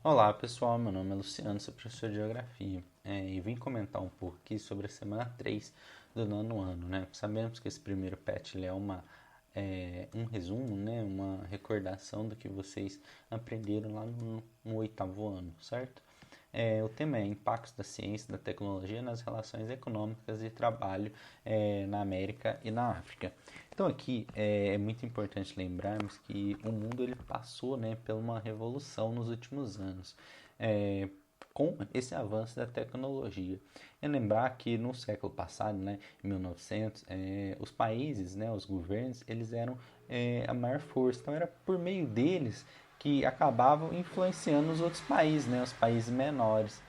Olá pessoal, meu nome é Luciano, sou professor de Geografia e vim comentar um pouco aqui sobre a semana 3 do nono ano, né? Sabemos que esse primeiro PET ele é um resumo, né? Uma recordação do que vocês aprenderam lá no oitavo ano, certo? O tema é Impactos da Ciência e da Tecnologia nas Relações Econômicas e Trabalho na América e na África. Então aqui é muito importante lembrarmos que o mundo ele passou, né, por uma revolução nos últimos anos, é, com esse avanço da tecnologia. É lembrar que no século passado, né, em 1900, os países, né, os governos, eles eram a maior força. Então era por meio deles que acabavam influenciando os outros países, né, os países menores.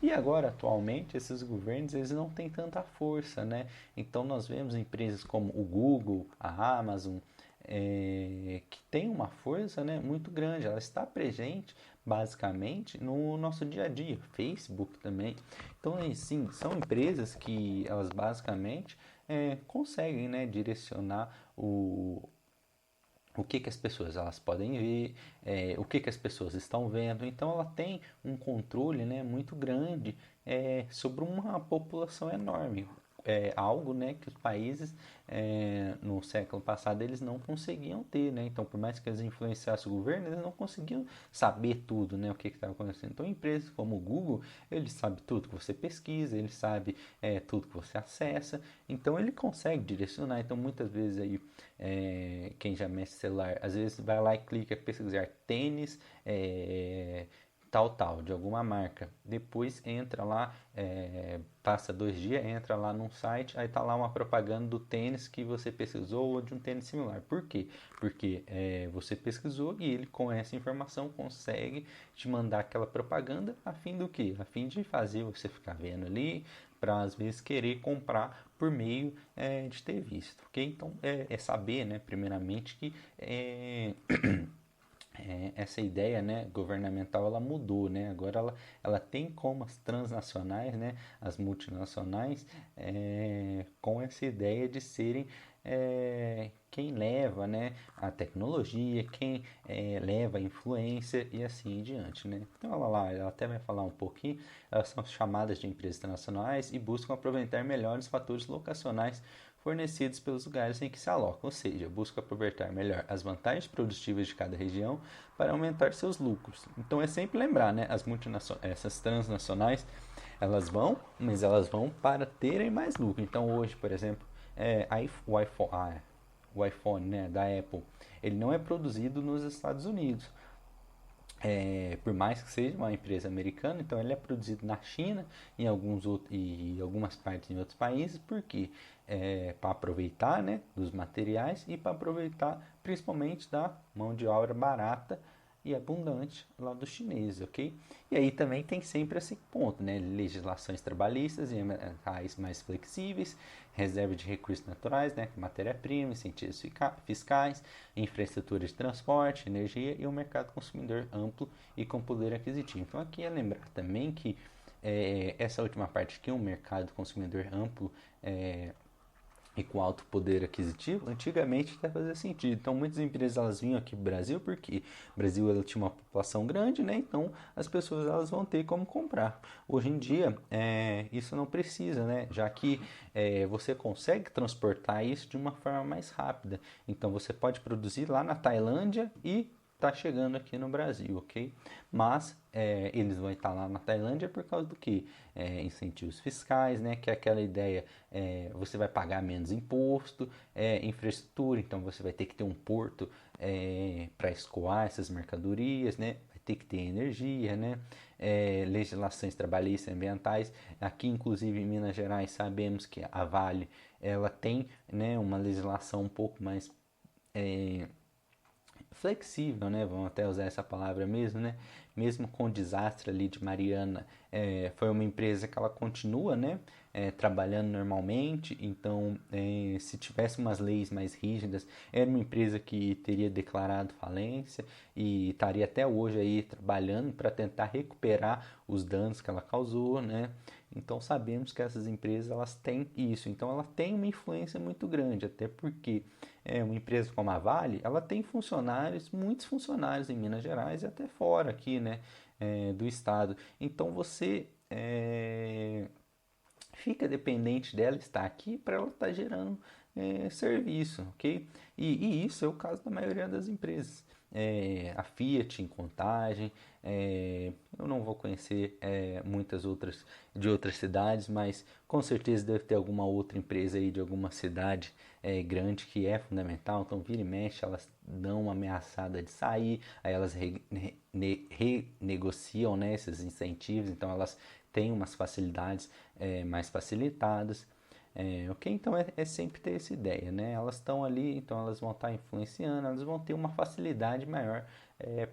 E agora, atualmente, esses governos eles não têm tanta força, né? Então nós vemos empresas como o Google, a Amazon, que tem uma força, né, muito grande. Ela está presente, basicamente, no nosso dia a dia. Facebook também. Então, sim, são empresas que elas basicamente conseguem, né, direcionar o que as pessoas elas podem ver, o que as pessoas estão vendo. Então ela tem um controle, né, muito grande sobre uma população enorme. Algo, né, que os países no século passado eles não conseguiam ter, né? Então por mais que eles influenciassem o governo, eles não conseguiam saber tudo, né, o que estava acontecendo. Então empresas como o Google, ele sabe tudo que você pesquisa, ele sabe tudo que você acessa, então ele consegue direcionar. Então muitas vezes aí quem já mexe celular, às vezes vai lá e clica pesquisar tênis tal, de alguma marca. Depois entra lá, passa 2 dias, entra lá num site, aí tá lá uma propaganda do tênis que você pesquisou ou de um tênis similar. Por quê? Porque você pesquisou e ele com essa informação consegue te mandar aquela propaganda a fim do quê? A fim de fazer você ficar vendo ali, para às vezes querer comprar por meio de ter visto, ok? Então é saber, né, primeiramente que essa ideia, né, governamental ela mudou, né? Agora ela tem como as transnacionais, né, as multinacionais, com essa ideia de serem quem leva, né, a tecnologia, quem leva a influência e assim em diante, né? Então ela até vai falar um pouquinho. Elas são chamadas de empresas internacionais e buscam aproveitar melhor os fatores locacionais fornecidos pelos lugares em que se alocam, ou seja, busca aproveitar melhor as vantagens produtivas de cada região para aumentar seus lucros. Então é sempre lembrar, né, essas transnacionais, elas vão, mas elas vão para terem mais lucro. Então hoje, por exemplo, o iPhone, né, da Apple, ele não é produzido nos Estados Unidos. Por mais que seja uma empresa americana, então ele é produzido na China e algumas partes em outros países, porque para aproveitar, né, dos materiais e para aproveitar principalmente da mão de obra barata e abundante lá dos chineses, ok? E aí também tem sempre esse ponto, né? Legislações trabalhistas e ambientais mais flexíveis, reserva de recursos naturais, né? Matéria-prima, incentivos fiscais, infraestrutura de transporte, energia e um mercado consumidor amplo e com poder aquisitivo. Então aqui é lembrar também que essa última parte aqui, um mercado consumidor amplo e com alto poder aquisitivo, antigamente até fazia sentido. Então muitas empresas elas vinham aqui para o Brasil porque o Brasil ela tinha uma população grande, né? Então as pessoas elas vão ter como comprar. Hoje em dia isso não precisa, né? Já que você consegue transportar isso de uma forma mais rápida. Então você pode produzir lá na Tailândia e tá chegando aqui no Brasil, ok? Mas eles vão estar lá na Tailândia por causa do que? Incentivos fiscais, né? Que é aquela ideia, você vai pagar menos imposto, infraestrutura, então você vai ter que ter um porto para escoar essas mercadorias, né? Vai ter que ter energia, né? Legislações trabalhistas e ambientais. Aqui, inclusive, em Minas Gerais, sabemos que a Vale ela tem, né, uma legislação um pouco mais flexível, né? Vamos até usar essa palavra mesmo, né? Mesmo com o desastre ali de Mariana, foi uma empresa que ela continua, né? trabalhando normalmente. Então, se tivesse umas leis mais rígidas, era uma empresa que teria declarado falência e estaria até hoje aí trabalhando para tentar recuperar os danos que ela causou, né? Então sabemos que essas empresas elas têm isso, então ela tem uma influência muito grande, até porque uma empresa como a Vale, ela tem funcionários, muitos funcionários em Minas Gerais e até fora aqui, né, do estado. Então você fica dependente dela estar aqui para ela estar gerando serviço, ok? E isso é o caso da maioria das empresas. A Fiat em Contagem, eu não vou conhecer muitas outras de outras cidades, mas com certeza deve ter alguma outra empresa aí de alguma cidade grande que é fundamental. Então vira e mexe, elas dão uma ameaçada de sair, aí elas renegociam, né, esses incentivos, então elas têm umas facilidades mais facilitadas. Ok? Então é sempre ter essa ideia, né? Elas estão ali, então elas vão estar influenciando, elas vão ter uma facilidade maior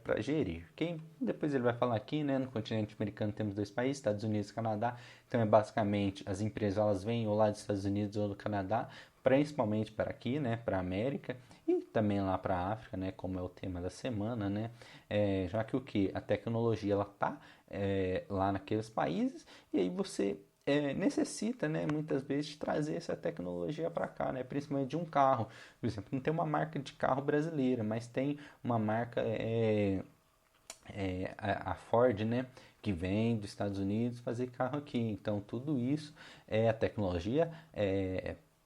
para gerir, ok? Depois ele vai falar aqui, né? No continente americano temos dois países, Estados Unidos e Canadá. Então é basicamente as empresas elas vêm ou lá dos Estados Unidos ou do Canadá, principalmente para aqui, né? Para a América e também lá para a África, né? Como é o tema da semana, né? Já que o que a tecnologia ela tá lá naqueles países e aí você necessita, né, muitas vezes, de trazer essa tecnologia para cá, né, principalmente de um carro. Por exemplo, não tem uma marca de carro brasileira, mas tem uma marca, a Ford, né, que vem dos Estados Unidos fazer carro aqui. Então, tudo isso é a tecnologia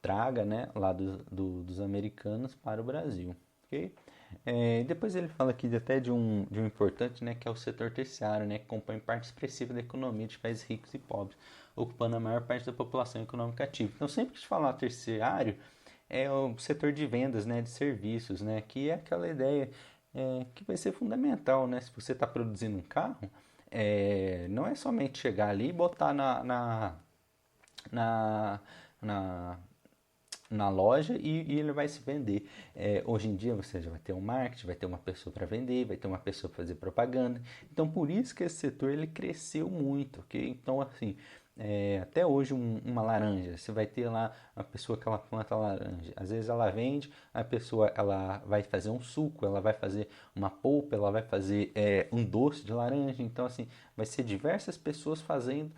traga, né, lá dos americanos para o Brasil. Ok? Depois ele fala aqui até de um importante, né, que é o setor terciário, né, que compõe parte expressiva da economia de países ricos e pobres, ocupando a maior parte da população econômica ativa. Então, sempre que a gente falar terciário, é o setor de vendas, né, de serviços, né, que é aquela ideia que vai ser fundamental, né, se você está produzindo um carro, não é somente chegar ali e botar na, na, na loja e ele vai se vender. Hoje em dia você já vai ter um marketing, vai ter uma pessoa para vender, vai ter uma pessoa para fazer propaganda. Então por isso que esse setor ele cresceu muito, ok? Então assim, até hoje uma laranja, você vai ter lá a pessoa que ela planta laranja. Às vezes ela vende, a pessoa ela vai fazer um suco, ela vai fazer uma polpa, ela vai fazer um doce de laranja. Então assim, vai ser diversas pessoas fazendo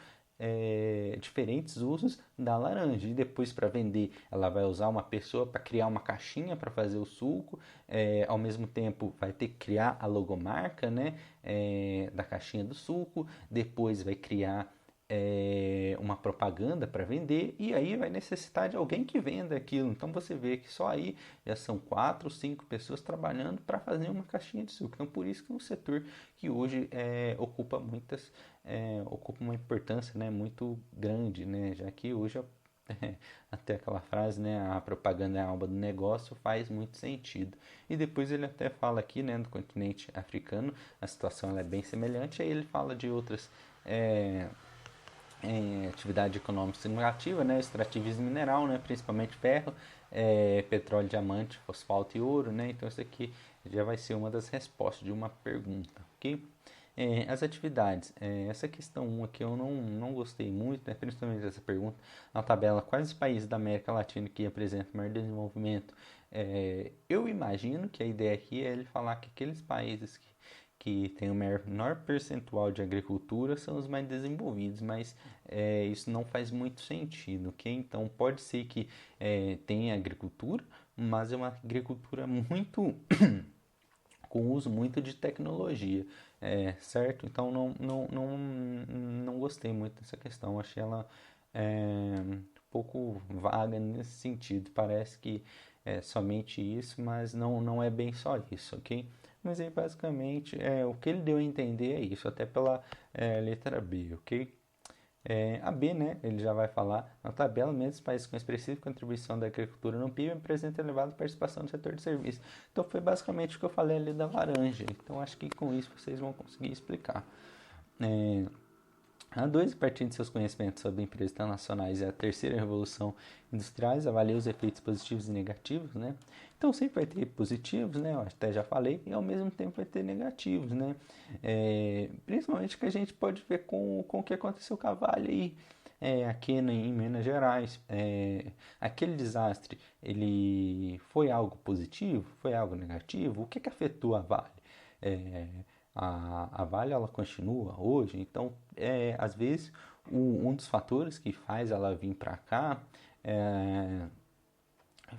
diferentes usos da laranja. E depois para vender, ela vai usar uma pessoa para criar uma caixinha para fazer o suco. Ao mesmo tempo, vai ter que criar a logomarca, né, da caixinha do suco. Depois vai criar uma propaganda para vender e aí vai necessitar de alguém que venda aquilo. Então você vê que só aí já são 4 ou 5 pessoas trabalhando para fazer uma caixinha de suco. Então por isso que é um setor que hoje ocupa uma importância, né, muito grande, né, já que hoje até aquela frase, né, a propaganda é a alma do negócio, faz muito sentido. E depois ele até fala aqui, né, no continente africano, a situação ela é bem semelhante, aí ele fala de outras atividade econômica significativa, né, extrativismo mineral, né, principalmente ferro, petróleo, diamante, fosfato e ouro, né, então isso aqui já vai ser uma das respostas de uma pergunta, ok? As atividades, essa questão 1 aqui eu não gostei muito, né, principalmente essa pergunta, na tabela, quais os países da América Latina que apresentam maior desenvolvimento? Eu imagino que a ideia aqui é ele falar que aqueles países que têm o menor percentual de agricultura são os mais desenvolvidos, mas isso não faz muito sentido, ok? Então pode ser que tenha agricultura, mas é uma agricultura muito com uso muito de tecnologia, certo? Então não gostei muito dessa questão, achei ela um pouco vaga nesse sentido, parece que é somente isso, mas não é bem só isso, ok? Mas aí basicamente o que ele deu a entender é isso, até pela letra B, ok? A B, né, ele já vai falar, na tabela, mesmo os países com expressiva contribuição da agricultura no PIB apresentam elevada participação no setor de serviços. Então foi basicamente o que eu falei ali da laranja. Então acho que com isso vocês vão conseguir explicar. A 2, a partir de seus conhecimentos sobre empresas internacionais e a terceira revolução industriais, avalia os efeitos positivos e negativos, né? Então sempre vai ter positivos, né? Eu até já falei, e ao mesmo tempo vai ter negativos, né? Principalmente que a gente pode ver com o que aconteceu com a Vale aí. aqui em Minas Gerais. Aquele desastre, ele foi algo positivo? Foi algo negativo? O que afetou a Vale? É, a Vale ela continua hoje, então às vezes um dos fatores que faz ela vir para cá é,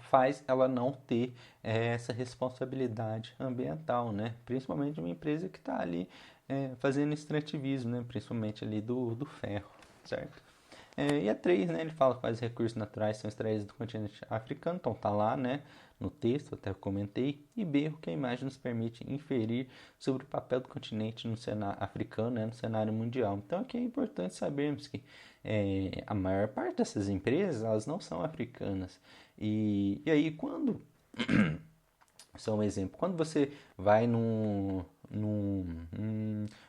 faz ela não ter essa responsabilidade ambiental, né? Principalmente uma empresa que está ali fazendo extrativismo, né? Principalmente ali do ferro, certo? E a 3, né, ele fala quais recursos naturais são extraídos do continente africano, então tá lá, né, no texto, até eu comentei. E B, o que a imagem nos permite inferir sobre o papel do continente no cenário africano, né, no cenário mundial. Então aqui é importante sabermos que a maior parte dessas empresas, elas não são africanas. E aí quando, só um exemplo, quando você vai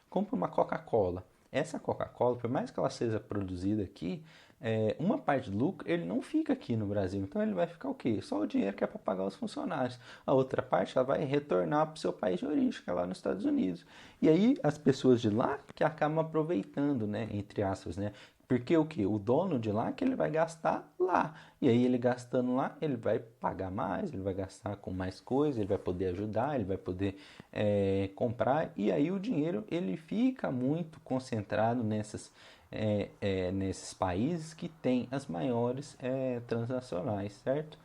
compra uma Coca-Cola. Essa Coca-Cola, por mais que ela seja produzida aqui, uma parte do lucro ele não fica aqui no Brasil. Então ele vai ficar o quê? Só o dinheiro que é para pagar os funcionários. A outra parte ela vai retornar para o seu país de origem, que é lá nos Estados Unidos. E aí as pessoas de lá que acabam aproveitando, né? Entre aspas, né? Porque o que? O dono de lá que ele vai gastar lá. E aí ele gastando lá, ele vai pagar mais, ele vai gastar com mais coisas, ele vai poder ajudar, ele vai poder comprar. E aí o dinheiro ele fica muito concentrado nesses países que têm as maiores transnacionais, certo?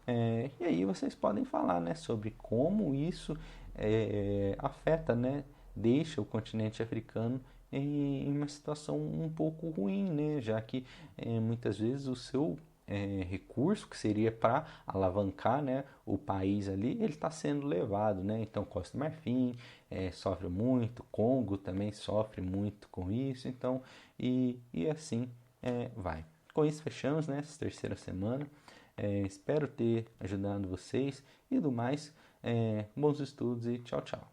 E aí vocês podem falar, né, sobre como isso afeta, né, deixa o continente africano em uma situação um pouco ruim, né, já que muitas vezes o seu recurso que seria para alavancar, né, o país ali, ele está sendo levado, né? Então Costa do Marfim sofre muito, Congo também sofre muito com isso, então e assim vai. Com isso fechamos, né, essa terceira semana. Espero ter ajudado vocês e do mais, bons estudos e tchau, tchau.